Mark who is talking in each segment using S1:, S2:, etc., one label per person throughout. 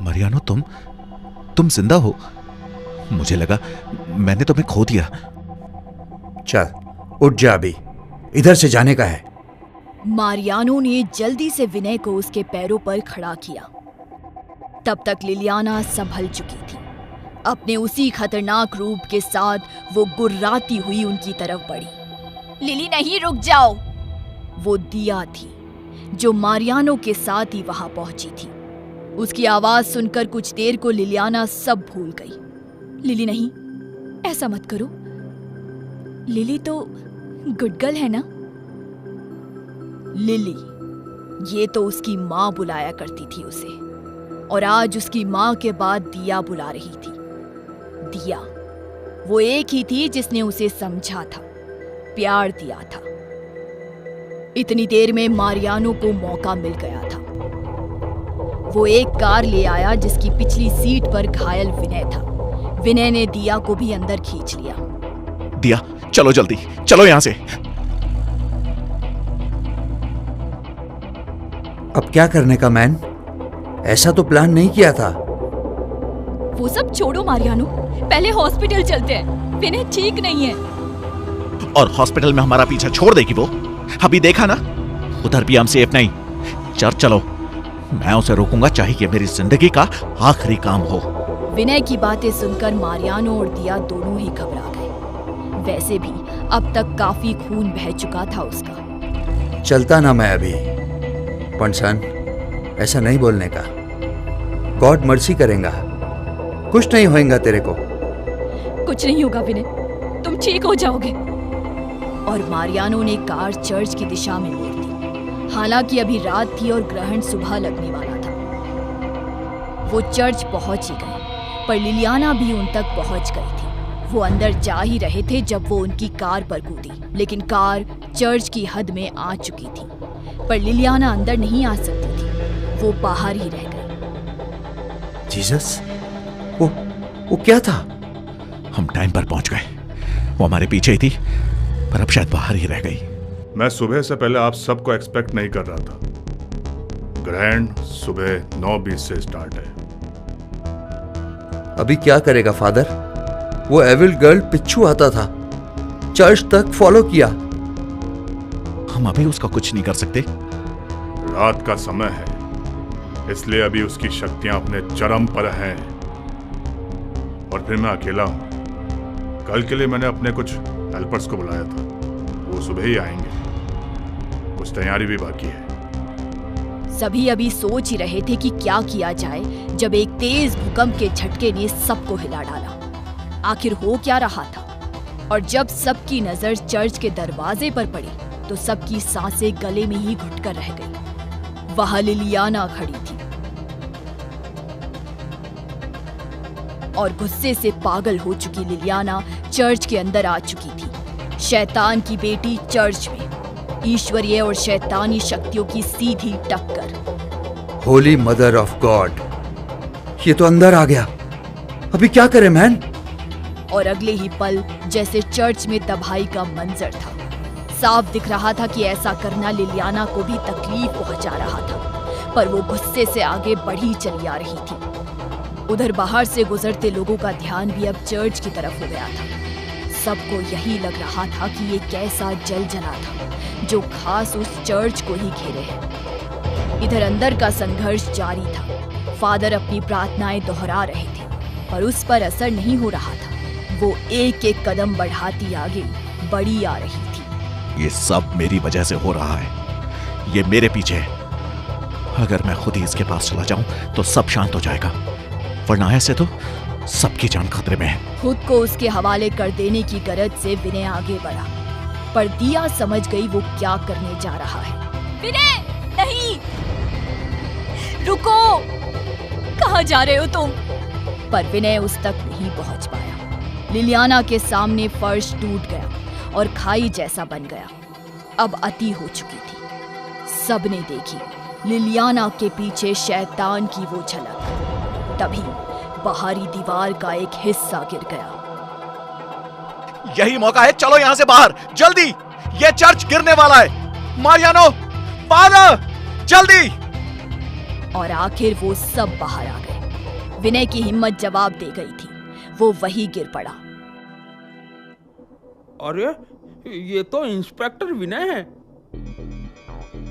S1: Mariano, तुम जिंदा हो? मुझे लगा मैंने तुम्हें खो दिया।
S2: चल उठ जा, अभी इधर से जाने का है।
S3: मारियानो ने जल्दी से विनय को उसके पैरों पर खड़ा किया। तब तक लिलियाना संभल चुकी थी। अपने उसी खतरनाक रूप के साथ वो गुर्राती हुई उनकी तरफ बढ़ी। लिली नहीं, रुक जाओ। वो दिया थी जो मारियानो के साथ ही वहां पहुंची थी। उसकी आवाज सुनकर कुछ देर को लिलियाना सब भूल गई। लिली नहीं, ऐसा मत करो। लिली तो गुड गर्ल है ना? लिली, ये तो उसकी माँ बुलाया करती थी उसे, और आज उसकी माँ के बाद दिया बुला रही थी। दिया वो एक ही थी जिसने उसे समझा था, प्यार दिया था। इतनी देर में मारियानो को मौका मिल गया था। वो एक कार ले आया जिसकी पिछली सीट पर घायल विनय था। विनय ने दिया को भी अंदर खींच लिया।
S1: दिया, चलो जल्दी, चलो यहां से।
S2: अब क्या करने का मैन? ऐसा तो प्लान नहीं किया था।
S3: वो सब छोड़ो मारियानो, पहले हॉस्पिटल चलते हैं। विनय ठीक नहीं है।
S1: और हॉस्पिटल में हमारा पीछा छोड़ देगी वो? अभी देखा ना, उधर भी हम सेफ नहीं। चर्च चलो, मैं उसे रोकूंगा, चाहे ये मेरी जिंदगी का आखिरी काम हो।
S3: विनय की बातें सुनकर मारियानो और दिया दोनों ही घबरा गए। वैसे भी अब तक काफी खून बह चुका था उसका।
S2: चलता ना मैं अभी। पंसन, ऐसा नहीं बोलने का। गॉड मर्सी करेगा, कुछ नहीं होएगा तेरे को।
S3: कुछ नहीं होगा विनय, तुम ठीक हो जाओगे। और मारियानो ने कार चर्च की दिशा में मोड़ दी। हालांकि अभी रात थी और ग्रहण सुबह लगने वाला था। वो चर्च पहुंच ही गए, पर लिलियाना भी उन तक पहुंच गई थी। वो अंदर जा ही रहे थे जब वो उनकी कार पर कूदी, लेकिन कार चर्च की हद में आ चुकी थी। पर लिलियाना अंदर नहीं आ सकती थी, वो बाहर ही रह गई।
S2: जीसस, वो क्या था?
S1: हम टाइम पर पहुंच गए। वो हमारे पीछे ही थी, पर अब शायद बाहर ही रह गई।
S4: मैं सुबह से पहले आप सबको एक्सपेक्ट नहीं कर रहा था। ग्रैंड सुबह 9:20 से स्टार्ट है।
S2: अभी क्या करेगा फादर? वो एविल गर्ल पिच्छू आता था, चर्च तक फॉलो किया।
S1: हम अभी उसका कुछ नहीं कर सकते।
S4: रात का समय है, इसलिए अभी उसकी शक्तियां अपने चरम पर हैं। और फिर मैं अकेला हूं। कल के लिए मैंने अपने कुछ हेल्पर्स को बुलाया था, वो सुबह ही आएंगे। कुछ तैयारी भी बाकी है।
S3: सभी अभी सोच ही रहे थे कि क्या किया जाए जब एक तेज भूकंप के झटके ने सबको हिला डाला। आखिर हो क्या रहा था? और जब सबकी नजर चर्च के दरवाजे पर पड़ी तो सबकी सांसें गले में ही घुटकर रह गई। वहां लिलियाना खड़ी थी और गुस्से से पागल हो चुकी लिलियाना चर्च के अंदर आ चुकी थी। शैतान की बेटी चर्च में, ईश्वरीय और शैतानी शक्तियों की सीधी टक्कर।
S2: होली मदर ऑफ गॉड, ये तो अंदर आ गया। अभी क्या करें मैन?
S3: और अगले ही पल जैसे चर्च में तबाही का मंजर था। साफ दिख रहा था कि ऐसा करना लिलियाना को भी तकलीफ पहुंचा रहा था, पर वो गुस्से से आगे बढ़ी चली आ रही थी। उधर बाहर से गुजरते लोगों का ध्यान भी अब चर्च की तरफ हो गया था। सबको यही लग रहा था कि ये कैसा जल जला था जो खास उस चर्च को ही घेरे है। इधर अंदर का संघर्ष जारी था। फादर अपनी प्रार्थनाएं दोहरा रहे थे, पर उस पर असर नहीं हो रहा था। वो एक एक कदम बढ़ाती आगे बढ़ी आ रही थी।
S1: ये सब मेरी वजह से हो रहा है, ये मेरे पीछे है। अगर मैं खुद ही इसके पास चला जाऊं तो सब शांत हो जाएगा, वरना ऐसे तो सबकी जान खतरे में है।
S3: खुद को उसके हवाले कर देने की गरज से विनय आगे बढ़ा, पर दिया समझ गई वो क्या करने जा रहा है। विनय, नहीं, रुको, कहाँ जा रहे हो तुम? पर विनय उस तक नहीं पहुंच पाया। लिलियाना के सामने फर्श टूट गया और खाई जैसा बन गया। अब अति हो चुकी थी। सबने देखी लिलियाना के पीछे शैतान की वो झलक। तभी बाहरी दीवार का एक हिस्सा गिर गया।
S1: यही मौका है, चलो यहां से बाहर जल्दी, ये चर्च गिरने वाला है। मारियानो, फादर, जल्दी।
S3: और आखिर वो सब बाहर आ गए। विनय की हिम्मत जवाब दे गई थी। वो वहीं गिर पड़ा।
S5: अरे ये तो इंस्पेक्टर विनय है।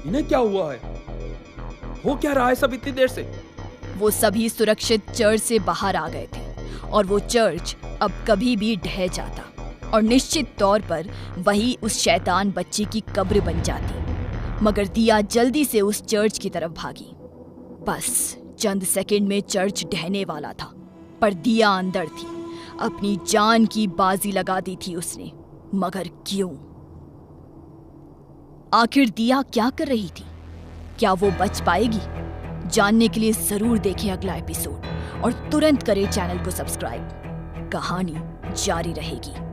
S5: इन्हें क्या हुआ है? हो क्या रहा है सब इतनी देर से?
S3: वो सभी सुरक्षित चर्च से बाहर आ गए थे और वो चर्च अब कभी भी ढह जाता और निश्चित तौर पर वही उस शैतान बच्ची की कब्र बन जाती। मगर दिया जल्दी से उस चर्च की तरफ भागी। बस चंद सेकंड में चर्च ढहने वाला था, पर दिया अंदर थी। अपनी जान की बाजी लगा दी थी उसने, मगर क्यों? आखिर दिया क्या कर रही थी? क्या वो बच पाएगी? जानने के लिए जरूर देखें अगला एपिसोड और तुरंत करें चैनल को सब्सक्राइब। कहानी जारी रहेगी।